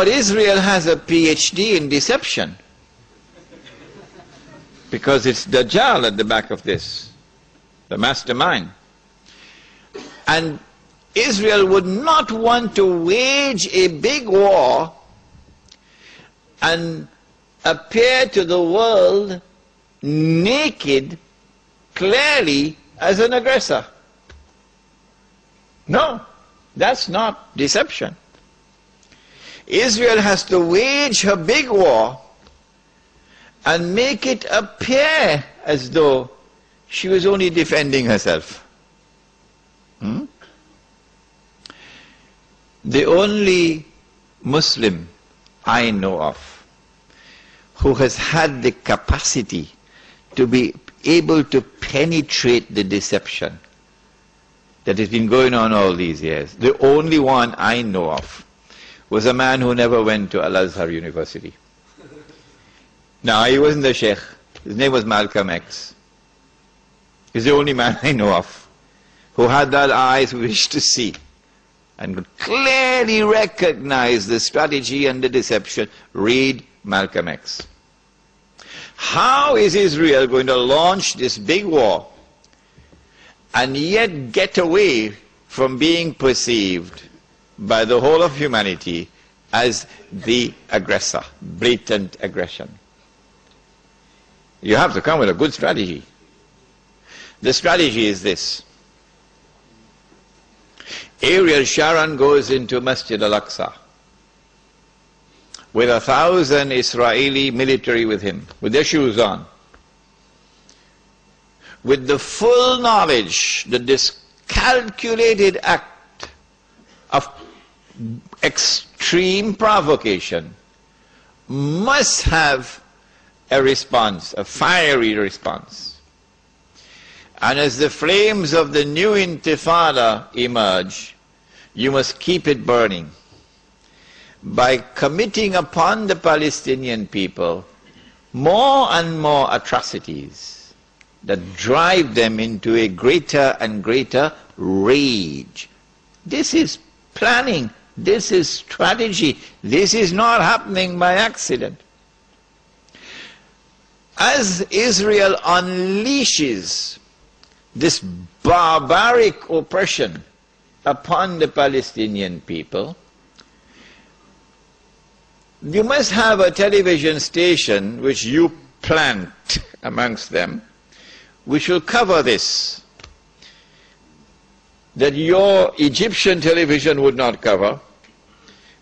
But Israel has a PhD in deception, because it's Dajjal at the back of this, the mastermind. And Israel would not want to wage a big war and appear to the world naked, clearly, as an aggressor. No, that's not deception. Israel has to wage her big war and make it appear as though she was only defending herself. The only Muslim I know of who has had the capacity to be able to penetrate the deception that has been going on all these years, the only one I know of, was a man who never went to Al-Azhar University. Now, he wasn't a sheikh. His name was Malcolm X. He's the only man I know of who had that eyes wish to see and could clearly recognize the strategy and the deception. Read Malcolm X. How is Israel going to launch this big war and yet get away from being perceived by the whole of humanity as the aggressor, blatant aggression? You have to come with a good strategy. The strategy is this. Ariel Sharon goes into Masjid al-Aqsa with 1,000 Israeli military with him, with their shoes on, with the full knowledge that this calculated act of extreme provocation must have a response, a fiery response. And as the flames of the new intifada emerge, you must keep it burning by committing upon the Palestinian people more and more atrocities that drive them into a greater and greater rage. This is planning, this is strategy, this is not happening by accident. As Israel unleashes this barbaric oppression upon the Palestinian people, you must have a television station which you plant amongst them, which will cover this, that your Egyptian television would not cover,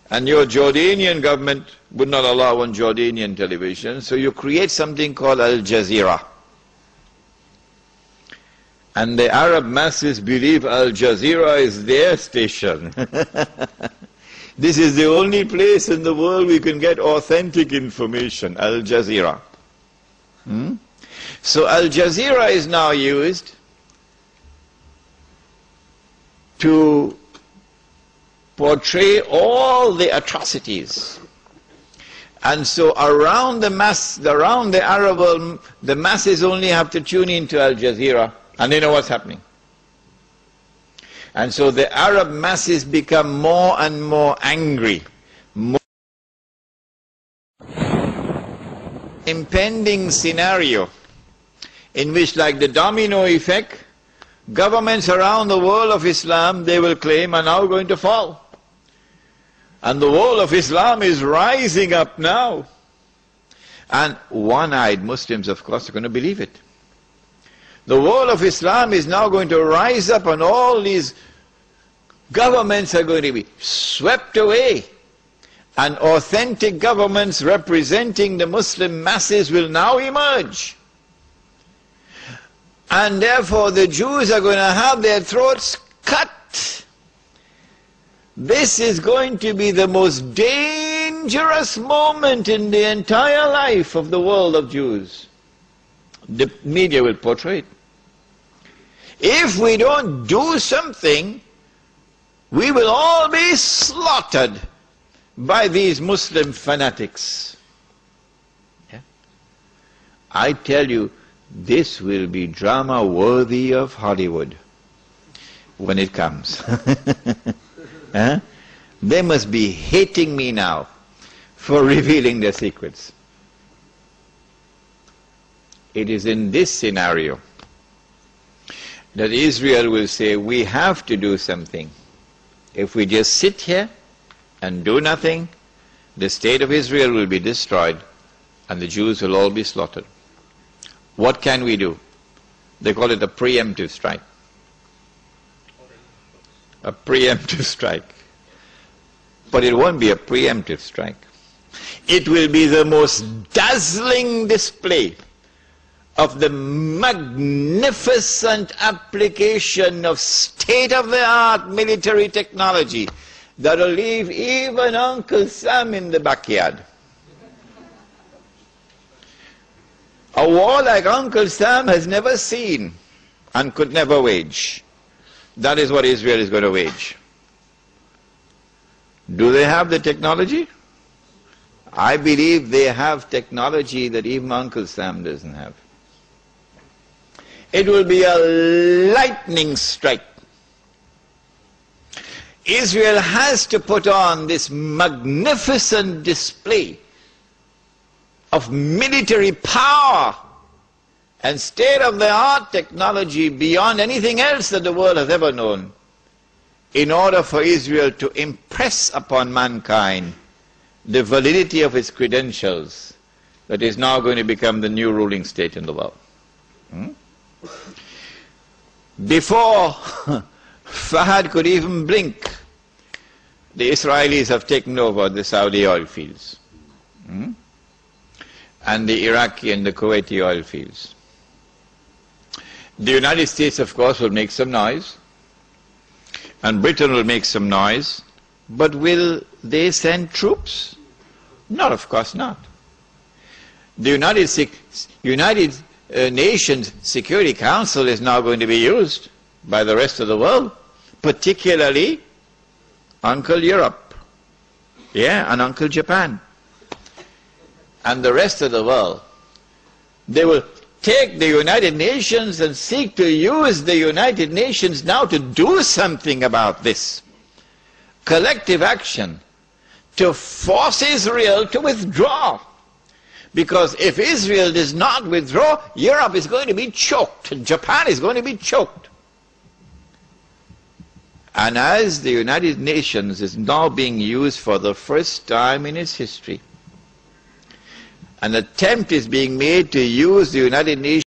and your Jordanian government would not allow on Jordanian television, so you create something called Al Jazeera. And the Arab masses believe Al Jazeera is their station. This is the only place in the world we can get authentic information, Al Jazeera. So Al Jazeera is now used to portray all the atrocities. And so around the Arab world, the masses only have to tune into Al Jazeera and they know what's happening. And so the Arab masses become more and more angry. Impending scenario in which, like the domino effect, governments around the world of Islam, they will claim, are now going to fall. And the world of Islam is rising up now. And one-eyed Muslims, of course, are going to believe it. The world of Islam is now going to rise up and all these governments are going to be swept away. And authentic governments representing the Muslim masses will now emerge. And therefore the Jews are going to have their throats cut. This is going to be the most dangerous moment in the entire life of the world of Jews. The media will portray it. If we don't do something, we will all be slaughtered by these Muslim fanatics. Yeah? I tell you, this will be drama worthy of Hollywood when it comes. Huh? They must be hating me now for revealing their secrets. It is in this scenario that Israel will say, we have to do something. If we just sit here and do nothing, the state of Israel will be destroyed and the Jews will all be slaughtered. What can we do? They call it a preemptive strike. A preemptive strike. But it won't be a preemptive strike. It will be the most dazzling display of the magnificent application of state-of-the-art military technology that will leave even Uncle Sam in the backyard. A war like Uncle Sam has never seen and could never wage. That is what Israel is going to wage. Do they have the technology? I believe they have technology that even Uncle Sam doesn't have. It will be a lightning strike. Israel has to put on this magnificent display of military power and state-of-the-art technology beyond anything else that the world has ever known, in order for Israel to impress upon mankind the validity of its credentials that is now going to become the new ruling state in the world. Before Fahad could even blink, the Israelis have taken over the Saudi oil fields and the Iraqi and the Kuwaiti oil fields. The United States, of course, will make some noise, and Britain will make some noise, but will they send troops? No, of course not. The United Nations Security Council is now going to be used by the rest of the world, particularly Uncle Europe, and Uncle Japan, and the rest of the world. They will take the United Nations and seek to use the United Nations now to do something about this. Collective action to force Israel to withdraw. Because if Israel does not withdraw, Europe is going to be choked, and Japan is going to be choked. And as the United Nations is now being used for the first time in its history, an attempt is being made to use the United Nations